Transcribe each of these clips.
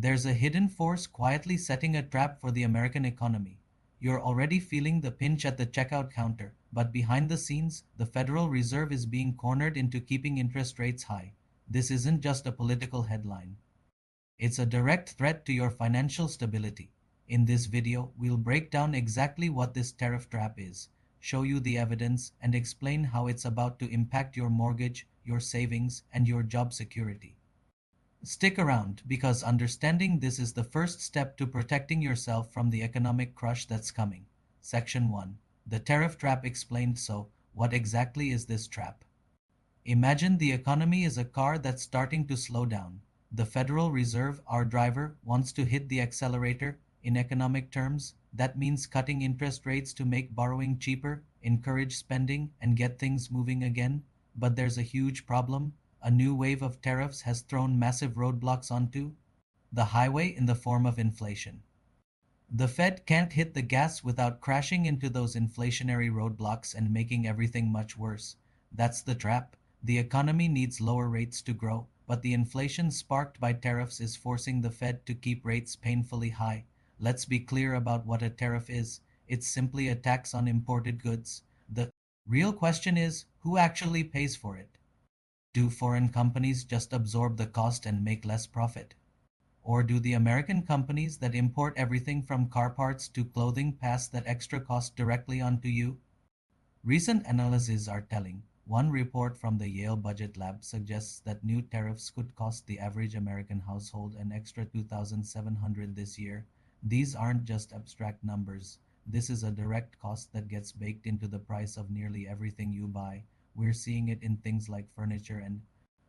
There's a hidden force quietly setting a trap for the American economy. You're already feeling the pinch at the checkout counter, but behind the scenes, the Federal Reserve is being cornered into keeping interest rates high. This isn't just a political headline. It's a direct threat to your financial stability. In this video, we'll break down exactly what this tariff trap is, show you the evidence, and explain how it's about to impact your mortgage, your savings, and your job security. Stick around, because understanding this is the first step to protecting yourself from the economic crush that's coming. Section 1. The Tariff Trap Explained. So, what exactly is this trap? Imagine the economy is a car that's starting to slow down. The Federal Reserve, our driver, wants to hit the accelerator. In economic terms, that means cutting interest rates to make borrowing cheaper, encourage spending, and get things moving again. But there's a huge problem. A new wave of tariffs has thrown massive roadblocks onto the highway in the form of inflation. The Fed can't hit the gas without crashing into those inflationary roadblocks and making everything much worse. That's the trap. The economy needs lower rates to grow, but the inflation sparked by tariffs is forcing the Fed to keep rates painfully high. Let's be clear about what a tariff is. It's simply a tax on imported goods. The real question is, who actually pays for it? Do foreign companies just absorb the cost and make less profit? Or do the American companies that import everything from car parts to clothing pass that extra cost directly onto you? Recent analyses are telling. One report from the Yale Budget Lab suggests that new tariffs could cost the average American household an extra $2,700 this year. These aren't just abstract numbers. This is a direct cost that gets baked into the price of nearly everything you buy. We're seeing it in things like furniture and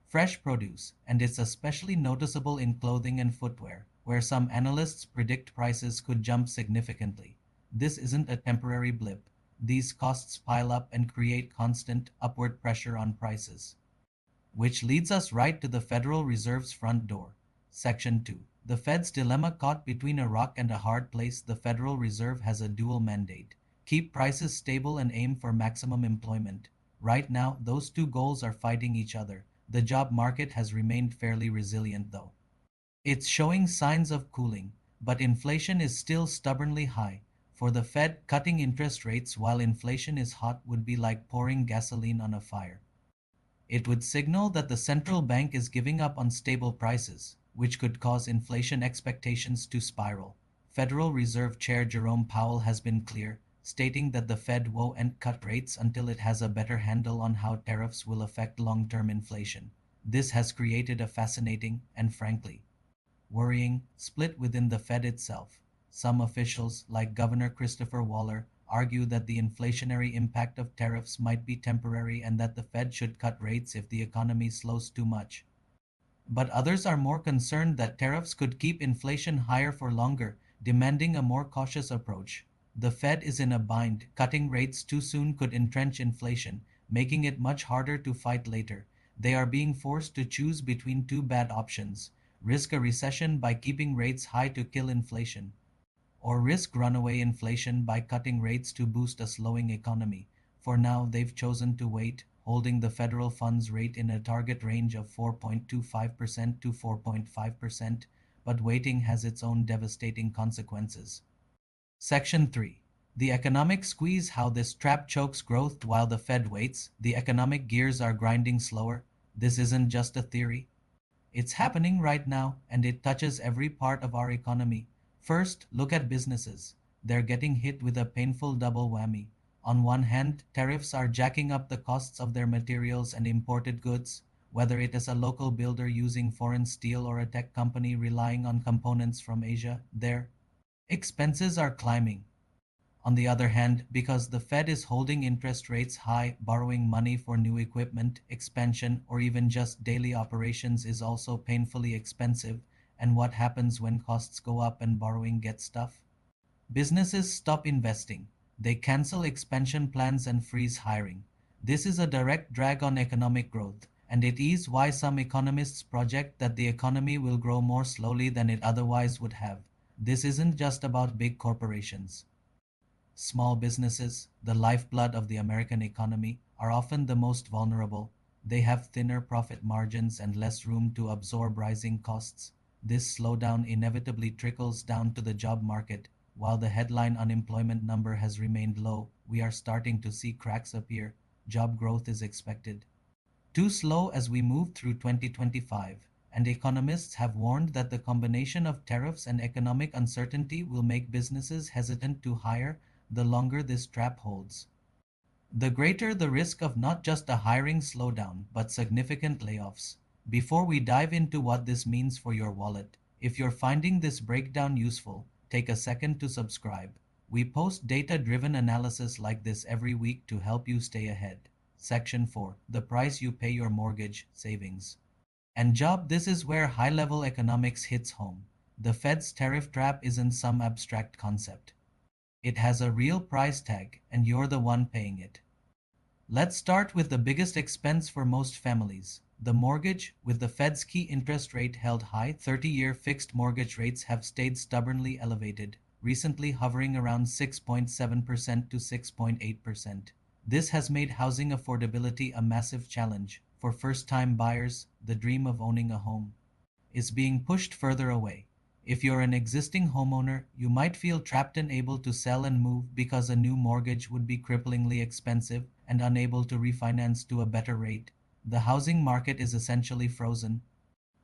fresh produce, and it's especially noticeable in clothing and footwear, where some analysts predict prices could jump significantly. This isn't a temporary blip. These costs pile up and create constant upward pressure on prices. Which leads us right to the Federal Reserve's front door. Section 2. The Fed's dilemma. Caught between a rock and a hard place, the Federal Reserve has a dual mandate: keep prices stable and aim for maximum employment. Right now, those two goals are fighting each other. The job market has remained fairly resilient though. It's showing signs of cooling, but inflation is still stubbornly high. For the Fed, cutting interest rates while inflation is hot would be like pouring gasoline on a fire. It would signal that the central bank is giving up on stable prices, which could cause inflation expectations to spiral. Federal Reserve Chair Jerome Powell has been clear, stating that the Fed won't cut rates until it has a better handle on how tariffs will affect long-term inflation. This has created a fascinating, and frankly, worrying, split within the Fed itself. Some officials, like Governor Christopher Waller, argue that the inflationary impact of tariffs might be temporary and that the Fed should cut rates if the economy slows too much. But others are more concerned that tariffs could keep inflation higher for longer, demanding a more cautious approach. The Fed is in a bind. Cutting rates too soon could entrench inflation, making it much harder to fight later. They are being forced to choose between two bad options: risk a recession by keeping rates high to kill inflation, or risk runaway inflation by cutting rates to boost a slowing economy. For now, they've chosen to wait, holding the federal funds rate in a target range of 4.25% to 4.5%, but waiting has its own devastating consequences. Section 3. The economic squeeze. How this trap chokes growth while the Fed waits. The economic gears are grinding slower. This isn't just a theory. It's happening right now, and it touches every part of our economy. First, look at businesses. They're getting hit with a painful double whammy. On one hand, tariffs are jacking up the costs of their materials and imported goods, whether it is a local builder using foreign steel or a tech company relying on components from Asia. Their expenses are climbing. On the other hand, because the Fed is holding interest rates high, borrowing money for new equipment, expansion, or even just daily operations is also painfully expensive. And what happens when costs go up and borrowing gets tough? Businesses stop investing. They cancel expansion plans and freeze hiring. This is a direct drag on economic growth, and it is why some economists project that the economy will grow more slowly than it otherwise would have. This isn't just about big corporations. Small businesses, the lifeblood of the American economy, are often the most vulnerable. They have thinner profit margins and less room to absorb rising costs. This slowdown inevitably trickles down to the job market. While the headline unemployment number has remained low, we are starting to see cracks appear. Job growth is expected too slow as we move through 2025, and economists have warned that the combination of tariffs and economic uncertainty will make businesses hesitant to hire the longer this trap holds. The greater the risk of not just a hiring slowdown but significant layoffs. Before we dive into what this means for your wallet, if you're finding this breakdown useful, take a second to subscribe. We post data driven analysis like this every week to help you stay ahead. Section 4: The price you pay your mortgage, savings, and job. This is where high level economics hits home. The Fed's tariff trap isn't some abstract concept. It has a real price tag, and you're the one paying it. Let's start with the biggest expense for most families: the mortgage. With the Fed's key interest rate held high, 30-year fixed mortgage rates have stayed stubbornly elevated, recently hovering around 6.7% to 6.8%. This has made housing affordability a massive challenge. For first-time buyers, the dream of owning a home is being pushed further away. If you're an existing homeowner, you might feel trapped and unable to sell and move because a new mortgage would be cripplingly expensive and unable to refinance to a better rate. The housing market is essentially frozen,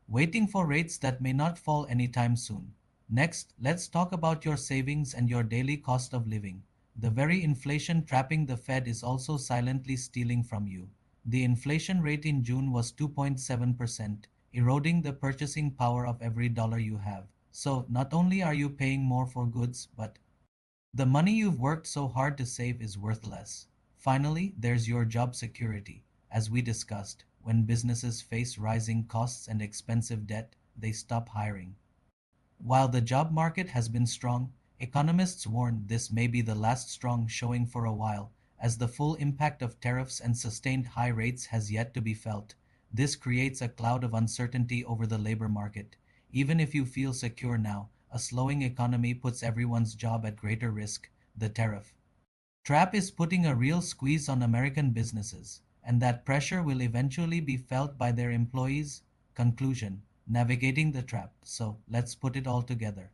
waiting for rates that may not fall anytime soon. Next, let's talk about your savings and your daily cost of living. The very inflation trapping the Fed is also silently stealing from you. The inflation rate in June was 2.7%, eroding the purchasing power of every dollar you have. So, not only are you paying more for goods, but the money you've worked so hard to save is worth less. Finally, there's your job security. As we discussed, when businesses face rising costs and expensive debt, they stop hiring. While the job market has been strong, economists warn this may be the last strong showing for a while, as the full impact of tariffs and sustained high rates has yet to be felt. This creates a cloud of uncertainty over the labor market. Even if you feel secure now, a slowing economy puts everyone's job at greater risk. The tariff trap is putting a real squeeze on American businesses, and that pressure will eventually be felt by their employees. Conclusion: navigating the trap. So, let's put it all together.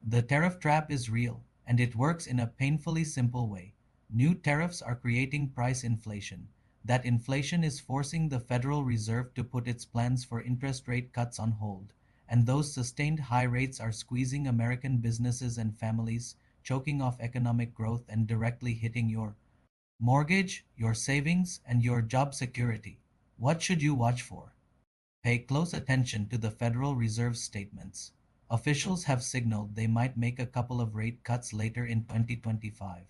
The tariff trap is real, and it works in a painfully simple way. New tariffs are creating price inflation. That inflation is forcing the Federal Reserve to put its plans for interest rate cuts on hold. And those sustained high rates are squeezing American businesses and families, choking off economic growth and directly hitting your mortgage, your savings, and your job security. What should you watch for? Pay close attention to the Federal Reserve's statements. Officials have signaled they might make a couple of rate cuts later in 2025.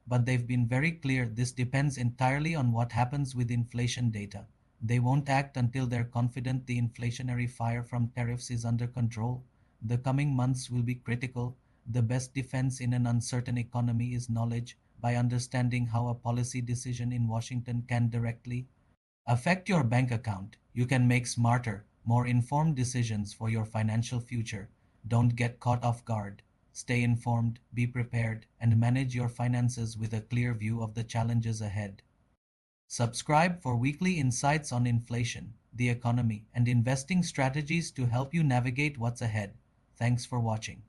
But they've been very clear this depends entirely on what happens with inflation data. They won't act until they're confident the inflationary fire from tariffs is under control. The coming months will be critical. The best defense in an uncertain economy is knowledge. By understanding how a policy decision in Washington can directly affect your bank account, you can make smarter, more informed decisions for your financial future. Don't get caught off guard. Stay informed, be prepared, and manage your finances with a clear view of the challenges ahead. Subscribe for weekly insights on inflation, the economy, and investing strategies to help you navigate what's ahead. Thanks for watching.